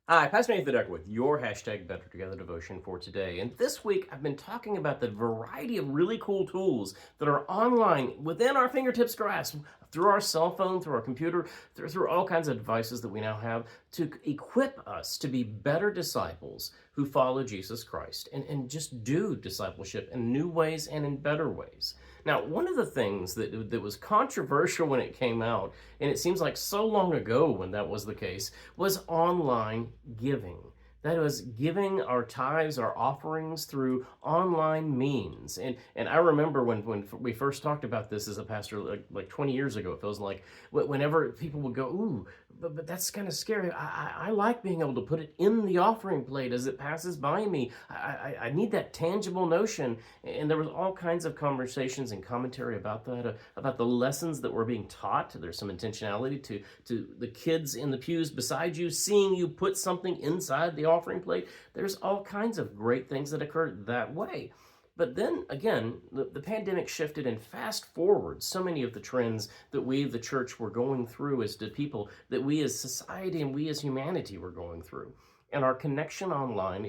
Hi, Pastor Nathan Decker with your hashtag Better Together devotion for today. And this week, I've been talking about the variety of really cool tools that are online within our fingertips grasp through our cell phone, through our computer, through all kinds of devices that we now have to equip us to be better disciples who follow Jesus Christ and just do discipleship in new ways and in better ways. Now, one of the things that was controversial when it came out, and it seems like so long ago when that was the case, was online giving. That was giving our tithes, our offerings through online means. And I remember when we first talked about this as a pastor, like 20 years ago, it feels like, whenever people would go, ooh, but that's kind of scary. I like being able to put it in the offering plate as it passes by me. I need that tangible notion. And there was all kinds of conversations and commentary about that, about the lessons that were being taught. There's some intentionality to the kids in the pews beside you, seeing you put something inside the offering plate. There's all kinds of great things that occur that way. But then again, the pandemic shifted and fast forward so many of the trends that we, the church, were going through as the people, that we as society and we as humanity were going through. And our connection online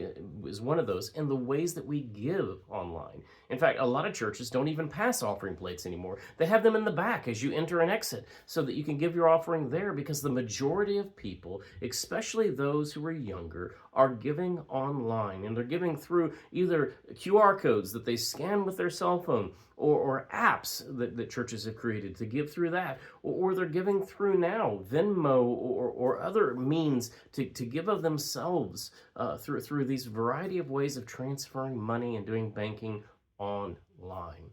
is one of those, and the ways that we give online. In fact, a lot of churches don't even pass offering plates anymore. They have them in the back as you enter and exit so that you can give your offering there, because the majority of people, especially those who are younger, are giving online, and they're giving through either QR codes that they scan with their cell phone, or apps that churches have created to give through that, or they're giving through now Venmo or other means to give of themselves through these variety of ways of transferring money and doing banking online.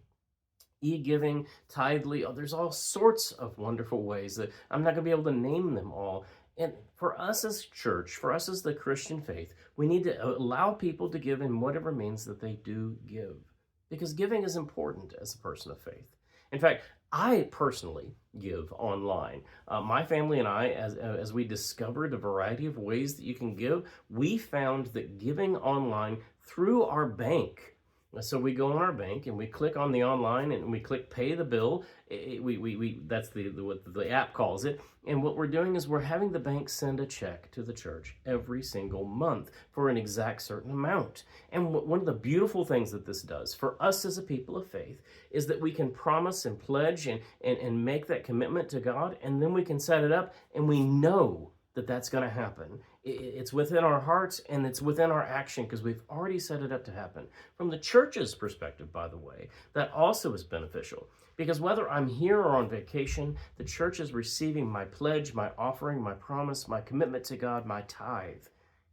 E-giving, Tidely, there's all sorts of wonderful ways that I'm not going to be able to name them all. And for us as church, for us as the Christian faith, we need to allow people to give in whatever means that they do give, because giving is important as a person of faith. In fact, I personally give online. My family and I, as we discovered a variety of ways that you can give, we found that giving online through our bank. So we go on our bank and we click on the online and we click pay the bill. That's what the app calls it. And what we're doing is we're having the bank send a check to the church every single month for an exact certain amount. And one of the beautiful things that this does for us as a people of faith is that we can promise and pledge and make that commitment to God, and then we can set it up and we know that that's going to happen. It's within our hearts and it's within our action because we've already set it up to happen. From the church's perspective, by the way, that also is beneficial, because whether I'm here or on vacation, the church is receiving my pledge, my offering, my promise, my commitment to God, my tithe.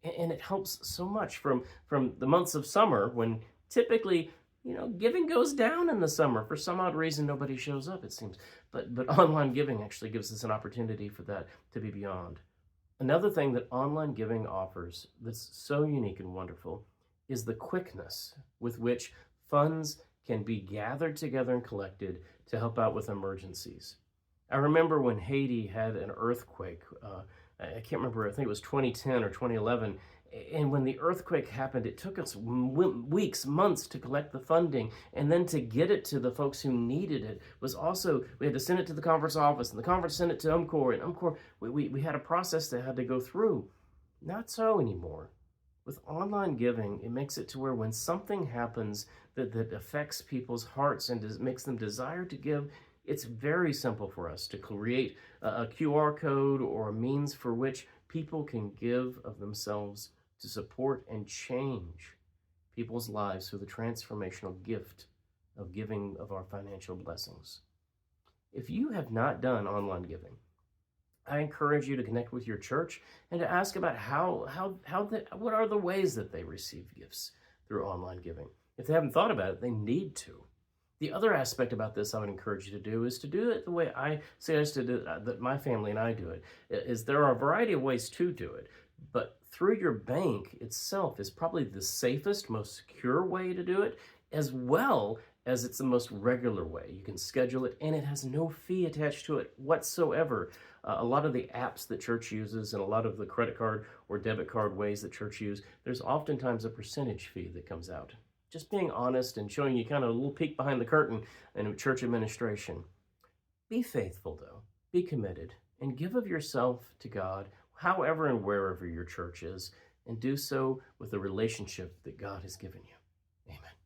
And it helps so much from the months of summer when typically, giving goes down in the summer. For some odd reason, nobody shows up, it seems. But online giving actually gives us an opportunity for that to be beyond. Another thing that online giving offers that's so unique and wonderful is the quickness with which funds can be gathered together and collected to help out with emergencies. I remember when Haiti had an earthquake. I can't remember, I think it was 2010 or 2011. And when the earthquake happened, it took us weeks, months to collect the funding. And then to get it to the folks who needed it was also, we had to send it to the conference office, and the conference sent it to UMCOR. And UMCOR, we had a process that had to go through. Not so anymore. With online giving, it makes it to where when something happens that affects people's hearts and makes them desire to give, it's very simple for us to create a QR code or a means for which people can give of themselves to support and change people's lives through the transformational gift of giving of our financial blessings. If you have not done online giving, I encourage you to connect with your church and to ask about what are the ways that they receive gifts through online giving. If they haven't thought about it, they need to. The other aspect about this I would encourage you to do is to do it the way I suggested that my family and I do it. Is there are a variety of ways to do it, but through your bank itself is probably the safest, most secure way to do it, as well as it's the most regular way. You can schedule it, and it has no fee attached to it whatsoever. A lot of the apps that church uses and a lot of the credit card or debit card ways that church use, there's oftentimes a percentage fee that comes out. Just being honest and showing you kind of a little peek behind the curtain in church administration. Be faithful, though. Be committed and give of yourself to God however and wherever your church is, and do so with the relationship that God has given you. Amen.